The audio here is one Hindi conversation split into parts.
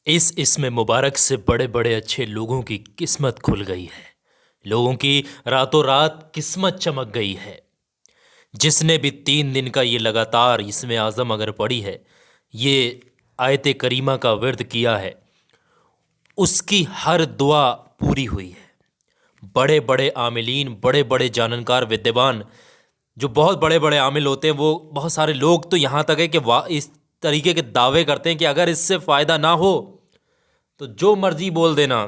इस इसमें मुबारक से बड़े बड़े अच्छे लोगों की किस्मत खुल गई है। लोगों की रातों रात किस्मत चमक गई है। जिसने भी 3 दिन का ये लगातार इसमें आज़म अगर पढ़ी है, ये आयत करीमा का विर्द किया है, उसकी हर दुआ पूरी हुई है। बड़े बड़े आमिलीन, बड़े बड़े जानकार विद्वान, जो बहुत बड़े बड़े आमिल होते हैं, वो बहुत सारे लोग तो यहाँ तक है कि वाह इस तरीके के दावे करते हैं कि अगर इससे फ़ायदा ना हो तो जो मर्जी बोल देना।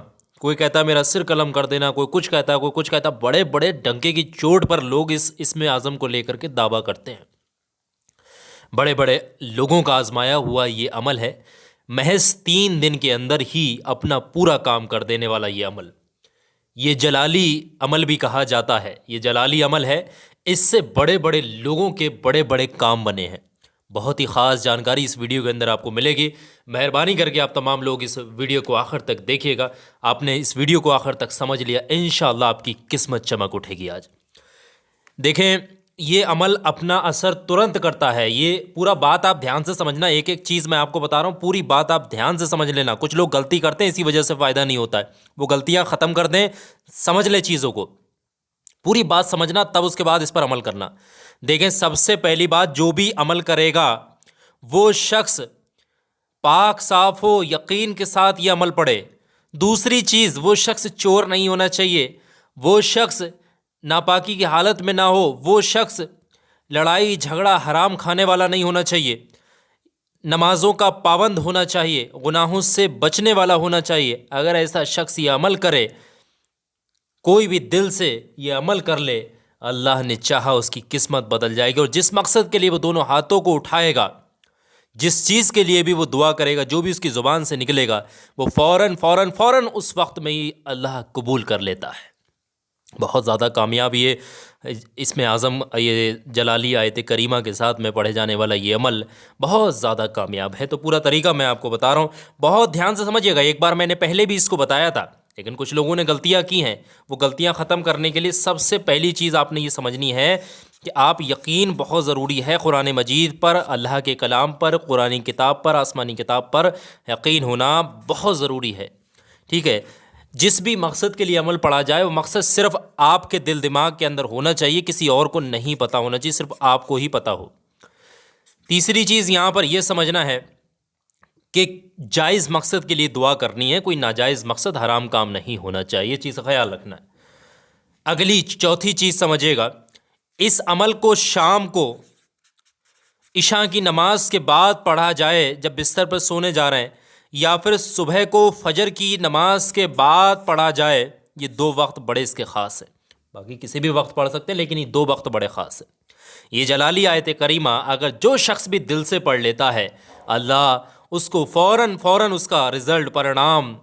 कोई कहता है मेरा सिर कलम कर देना, कोई कुछ कहता है, कोई कुछ कहता है। बड़े बड़े डंके की चोट पर लोग इसमें आज़म को लेकर के दावा करते हैं। बड़े बड़े लोगों का आजमाया हुआ ये अमल है। महज 3 दिन के अंदर ही अपना पूरा काम कर देने वाला ये अमल, ये जलाली अमल भी कहा जाता है। ये जलाली अमल है। इससे बड़े बड़े लोगों के बड़े बड़े काम बने हैं। बहुत ही ख़ास जानकारी इस वीडियो के अंदर आपको मिलेगी। मेहरबानी करके आप तमाम लोग इस वीडियो को आखिर तक देखिएगा। आपने इस वीडियो को आखिर तक समझ लिया, इंशाअल्लाह आपकी किस्मत चमक उठेगी। आज देखें, ये अमल अपना असर तुरंत करता है। ये पूरा बात आप ध्यान से समझना। एक एक चीज़ मैं आपको बता रहा हूँ, पूरी बात आप ध्यान से समझ लेना। कुछ लोग गलती करते हैं, इसी वजह से फ़ायदा नहीं होता है। वो गलतियाँ ख़त्म कर दें, समझ ले चीज़ों को, पूरी बात समझना, तब उसके बाद इस पर अमल करना। देखें, सबसे पहली बात, जो भी अमल करेगा वो शख्स पाक साफ हो, यकीन के साथ ये अमल पढ़े। दूसरी चीज़, वो शख्स चोर नहीं होना चाहिए, वो शख्स नापाकी की हालत में ना हो, वो शख्स लड़ाई झगड़ा हराम खाने वाला नहीं होना चाहिए, नमाजों का पाबंद होना चाहिए, गुनाहों से बचने वाला होना चाहिए। अगर ऐसा शख्स ये अमल करे, कोई भी दिल से ये अमल कर ले, अल्लाह ने चाहा उसकी किस्मत बदल जाएगी। और जिस मकसद के लिए वो दोनों हाथों को उठाएगा, जिस चीज़ के लिए भी वो दुआ करेगा, जो भी उसकी ज़ुबान से निकलेगा, वो फ़ौरन फ़ौरन फ़ौरन उस वक्त में ही अल्लाह कबूल कर लेता है। बहुत ज़्यादा कामयाब ये इसमें आज़म, ये जलाली आयत करीमा के साथ में पढ़े जाने वाला ये अमल बहुत ज़्यादा कामयाब है। तो पूरा तरीका मैं आपको बता रहा हूँ, बहुत ध्यान से समझिएगा। एक बार मैंने पहले भी इसको बताया था, लेकिन कुछ लोगों ने गलतियाँ की हैं। वो गलतियाँ ख़त्म करने के लिए सबसे पहली चीज़ आपने ये समझनी है कि आप यकीन बहुत ज़रूरी है कुरान मजीद पर, अल्लाह के कलाम पर, कुरानी किताब पर, आसमानी किताब पर यकीन होना बहुत ज़रूरी है। ठीक है, जिस भी मकसद के लिए अमल पढ़ा जाए, वो मकसद सिर्फ आपके दिल दिमाग के अंदर होना चाहिए, किसी और को नहीं पता होना चाहिए, सिर्फ आपको ही पता हो। तीसरी चीज़ यहाँ पर यह समझना है कि जायज़ मकसद के लिए दुआ करनी है, कोई नाजायज़ मकसद, हराम काम नहीं होना चाहिए। चीज़ का ख्याल रखना है। अगली चौथी चीज़ समझिएगा, इस अमल को शाम को इशा की नमाज के बाद पढ़ा जाए, जब बिस्तर पर सोने जा रहे हैं, या फिर सुबह को फजर की नमाज के बाद पढ़ा जाए। ये 2 वक्त बड़े इसके ख़ास हैं। बाकी किसी भी वक्त पढ़ सकते हैं, लेकिन ये 2 वक्त बड़े ख़ास हैं। ये जलाली आयत करीमा अगर जो शख्स भी दिल से पढ़ लेता है, अल्लाह उसको फ़ौरन फ़ौरन उसका रिज़ल्ट, परिणाम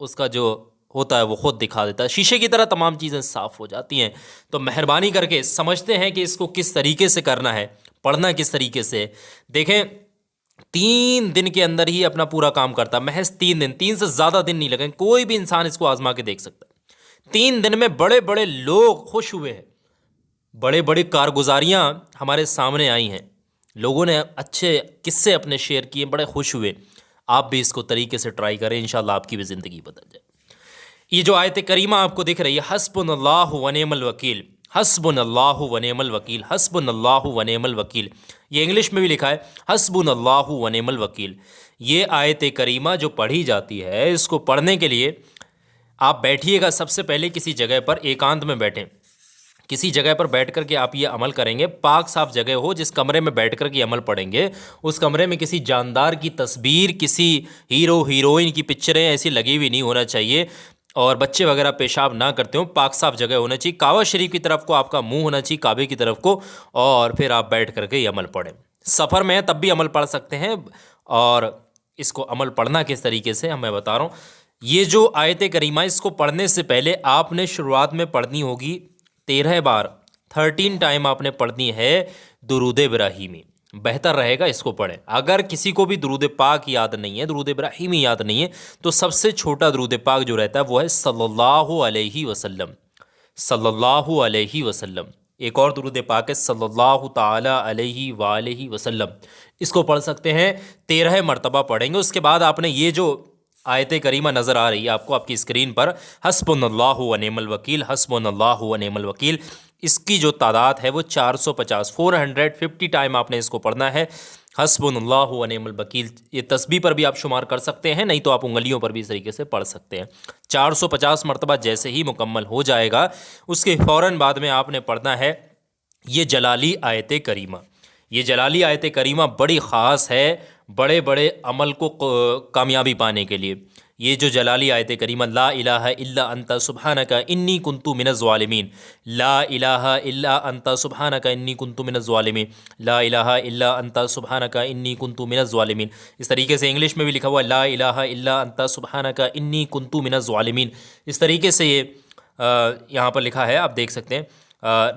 उसका जो होता है वो ख़ुद दिखा देता है। शीशे की तरह तमाम चीज़ें साफ़ हो जाती हैं। तो मेहरबानी करके समझते हैं कि इसको किस तरीके से करना है, पढ़ना किस तरीके से। देखें, 3 दिन के अंदर ही अपना पूरा काम करता है। महज 3 दिन, 3 से ज़्यादा दिन नहीं लगे। कोई भी इंसान इसको आजमा के देख सकता है। 3 दिन में बड़े बड़े लोग खुश हुए हैं, बड़े बड़ी कारगुजारियाँ हमारे सामने आई हैं, लोगों ने अच्छे किस्से अपने शेयर किए, बड़े खुश हुए। आप भी इसको तरीके से ट्राई करें, इंशाल्लाह आपकी भी ज़िंदगी बदल जाए। ये जो आयत करीमा आपको दिख रही है, हस्बुनल्लाहु व निअमल वकील, हस्बुनल्लाहु व निअमल वकील, हस्बुनल्लाहु व निअमल वकील, ये इंग्लिश में भी लिखा है हस्बुनल्लाहु व निअमल वकील। ये आयत करीमा जो पढ़ी जाती है, इसको पढ़ने के लिए आप बैठिएगा। सबसे पहले किसी जगह पर एकांत में बैठें। किसी जगह पर बैठ कर के आप ये अमल करेंगे। पाक साफ जगह हो, जिस कमरे में बैठ कर के अमल पढ़ेंगे, उस कमरे में किसी जानदार की तस्वीर, किसी हीरो हीरोइन की पिक्चरें ऐसी लगी हुई नहीं होना चाहिए, और बच्चे वगैरह पेशाब ना करते हो। पाक साफ जगह होना चाहिए। काबा शरीफ की तरफ को आपका मुंह होना चाहिए, काबे की तरफ को, और फिर आप बैठ करके ये अमल पढ़ें। सफ़र में है तब भी अमल पढ़ सकते हैं। और इसको अमल पढ़ना किस तरीके से मैं बता रहा हूँ। ये जो आयत करीमा, इसको पढ़ने से पहले आपने शुरुआत में पढ़नी होगी 13 बार, 13 टाइम आपने पढ़नी है दुरूद इब्राहीमी। बेहतर रहेगा इसको पढ़ें। अगर किसी को भी दुरूद पाक याद नहीं है, दुरूद इब्राहीमी याद नहीं है, तो सबसे छोटा दुरूद पाक जो रहता है वो है सल्लल्लाहु अलैहि वसल्लम, सल्लल्लाहु अलैहि वसल्लम। एक और दुरूद पाक है सल्लल्लाहु ताला अलैहि वालैहि वसल्लम। इसको पढ़ सकते हैं, 13 मरतबा पढ़ेंगे। उसके बाद आपने ये जो आयत करीमा नज़र आ रही है आपको आपकी स्क्रीन पर, हस्बुनल्लाहु व निअमल वकील, हस्बुनल्लाहु व निअमल वकील। इसकी जो तादाद है वो 450, 450 टाइम आपने इसको पढ़ना है। हस्बुनल्लाहु व निअमल वकील, ये तस्बीह पर भी आप शुमार कर सकते हैं, नहीं तो आप उंगलियों पर भी इस तरीके से पढ़ सकते हैं। 450 मरतबा जैसे ही मुकम्मल हो जाएगा, उसके फ़ौरन बाद में आपने पढ़ना है ये जलाली आयत करीमा। ये जलाली आयत करीमा बड़ी ख़ास है बड़े बड़े अमल को कामयाबी पाने के लिए। ये जो जलाली आयत करीमा, ला इलाहा इल्ला अंता सुब्हानका इन्नी कुन्तु मिनज़ ज़ालिमीन, ला इलाहा इल्ला अंता सुब्हानका इन्नी कुन्तु मिनज़ ज़ालिमीन, ला इलाहा इल्ला अंता सुब्हानका इन्नी कुन्तु मिनज़ ज़ालिमीन। इस तरीके से इंग्लिश में भी लिखा हुआ है, ला इलाहा इल्ला अंता सुब्हानका इन्नी कुन्तु मिनज़ ज़ालिमीन। इस तरीके से ये यहाँ पर लिखा है, आप देख सकते हैं,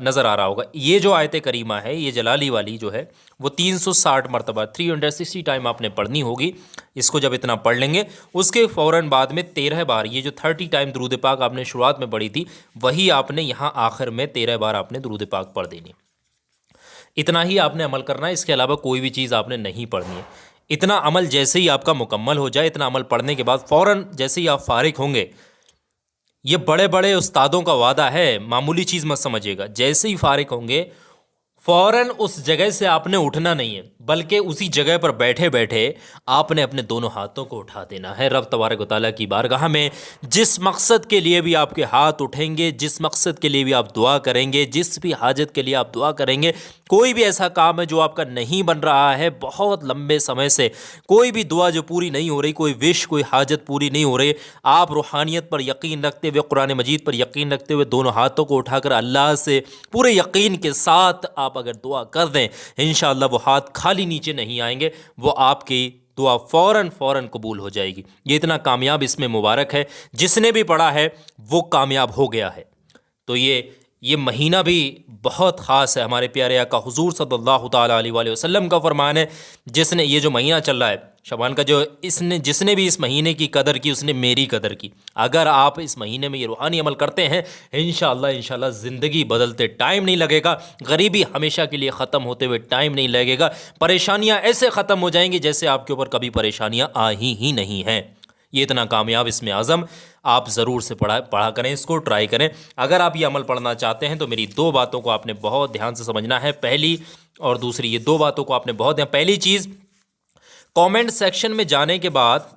नज़र आ रहा होगा। ये जो आयत करीमा है, ये जलाली वाली जो है वो 360 मरतबा 360 टाइम आपने पढ़नी होगी। इसको जब इतना पढ़ लेंगे, उसके फ़ौरन बाद में 13 बार, ये जो 30 टाइम दुरूद पाक आपने शुरुआत में पढ़ी थी, वही आपने यहाँ आखिर में 13 बार आपने दुरूद पाक पढ़ देनी। इतना ही आपने अमल करना है, इसके अलावा कोई भी चीज़ आपने नहीं पढ़नी है। इतना अमल जैसे ही आपका मुकम्मल हो जाए, इतना अमल पढ़ने के बाद फ़ौरन जैसे ही आप फारिग होंगे, ये बड़े बड़े उस्तादों का वादा है, मामूली चीज़ मत समझिएगा, जैसे ही फारिग होंगे फ़ौरन उस जगह से आपने उठना नहीं है, बल्कि उसी जगह पर बैठे बैठे आपने अपने दोनों हाथों को उठा देना है रब तबारक व तआला की बारगाह में। जिस मकसद के लिए भी आपके हाथ उठेंगे, जिस मकसद के लिए भी आप दुआ करेंगे, जिस भी हाजत के लिए आप दुआ करेंगे, कोई भी ऐसा काम है जो आपका नहीं बन रहा है बहुत लंबे समय से, कोई भी दुआ जो पूरी नहीं हो रही, कोई विश, कोई हाजत पूरी नहीं हो रही, आप रूहानियत पर यकीन रखते हुए, कुरान मजीद पर यकीन रखते हुए दोनों हाथों को उठाकर अल्लाह से पूरे यकीन के साथ आप अगर दुआ कर दें, इंशाअल्लाह वो हाथ खाली नीचे नहीं आएंगे, वो आपकी दुआ फ़ौरन कबूल हो जाएगी। ये इतना कामयाब इसमें मुबारक है, जिसने भी पढ़ा है वो कामयाब हो गया है। तो ये महीना भी बहुत ख़ास है। हमारे प्यारे आका हुज़ूर सल्लल्लाहु ताला अलैहि वसल्लम का फरमान है, जिसने ये जो महीना चल रहा है शबान का, जो जिसने भी इस महीने की कदर की, उसने मेरी कदर की। अगर आप इस महीने में ये रूहानी अमल करते हैं, इंशाअल्लाह ज़िंदगी बदलते टाइम नहीं लगेगा, गरीबी हमेशा के लिए ख़त्म होते हुए टाइम नहीं लगेगा, परेशानियाँ ऐसे ख़त्म हो जाएंगी जैसे आपके ऊपर कभी परेशानियाँ आई ही नहीं हैं। ये इतना कामयाब इसमें आज़म, आप ज़रूर से पढ़ा करें, इसको ट्राई करें। अगर आप ये अमल पढ़ना चाहते हैं तो मेरी दो बातों को आपने बहुत ध्यान से समझना है। पहली और दूसरी, ये दो बातों को आपने बहुत ध्यान। पहली चीज़, कमेंट सेक्शन में जाने के बाद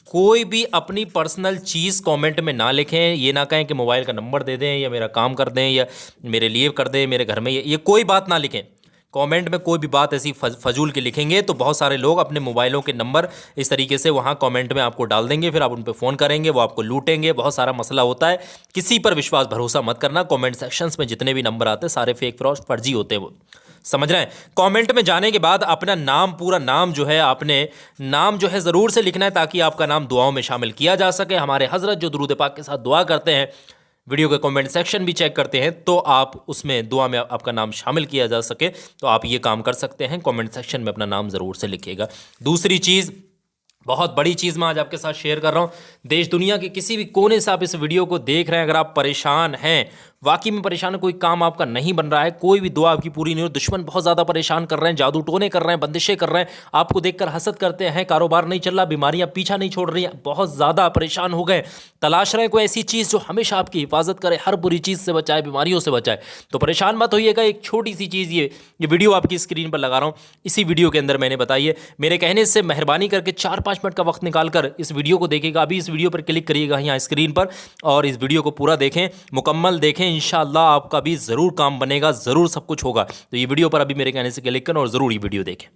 कोई भी अपनी पर्सनल चीज़ कमेंट में ना लिखें। ये ना कहें कि मोबाइल का नंबर दे दें, या मेरा काम कर दें, या मेरे लिए कर दें, मेरे घर में, ये कोई बात ना लिखें। कमेंट में कोई भी बात ऐसी फजूल की लिखेंगे तो बहुत सारे लोग अपने मोबाइलों के नंबर इस तरीके से वहाँ कमेंट में आपको डाल देंगे, फिर आप उन पर फ़ोन करेंगे, वो आपको लूटेंगे, बहुत सारा मसला होता है। किसी पर विश्वास भरोसा मत करना। कमेंट सेक्शंस में जितने भी नंबर आते हैं सारे फेक फ्रॉड फर्जी होते हैं, वो समझ रहे हैं। कमेंट में जाने के बाद अपना नाम, पूरा नाम जो है, आपने नाम जो है ज़रूर से लिखना है, ताकि आपका नाम दुआओं में शामिल किया जा सके। हमारे हज़रत जो दुरूद पाक के साथ दुआ करते हैं, वीडियो के कमेंट सेक्शन भी चेक करते हैं, तो आप उसमें दुआ में आपका नाम शामिल किया जा सके, तो आप ये काम कर सकते हैं। कमेंट सेक्शन में अपना नाम ज़रूर से लिखिएगा। दूसरी चीज़, बहुत बड़ी चीज़ मैं आज आपके साथ शेयर कर रहा हूँ। देश दुनिया के किसी भी कोने से आप इस वीडियो को देख रहे हैं, अगर आप परेशान हैं, वाकई में परेशान है, कोई काम आपका नहीं बन रहा है, कोई भी दुआ आपकी पूरी नहीं हो, दुश्मन बहुत ज़्यादा परेशान कर रहे हैं, जादू टोने कर रहे हैं, बंदिशें कर रहे हैं, आपको देखकर हसद करते हैं, कारोबार नहीं चल रहा, बीमारियां पीछा नहीं छोड़ रही हैं, बहुत ज़्यादा परेशान हो गए, तलाश रहे हैं कोई ऐसी चीज़ जो हमेशा आपकी हिफाजत करे, हर बुरी चीज़ से बचाए, बीमारियों से बचाए, तो परेशान मत होइएगा। एक छोटी सी चीज़, ये वीडियो आपकी स्क्रीन पर लगा रहा हूँ, इसी वीडियो के अंदर मैंने बताई है। मेरे कहने से मेहरबानी करके 4-5 मिनट का वक्त निकाल कर इस वीडियो को देखिएगा। अभी इस वीडियो पर क्लिक करिएगा यहाँ स्क्रीन पर, और इस वीडियो को पूरा देखें, मुकम्मल देखें। इंशाअल्लाह आपका भी ज़रूर काम बनेगा, ज़रूर सब कुछ होगा। तो ये वीडियो पर अभी मेरे कहने से क्लिक करें और ज़रूर ये वीडियो देखें।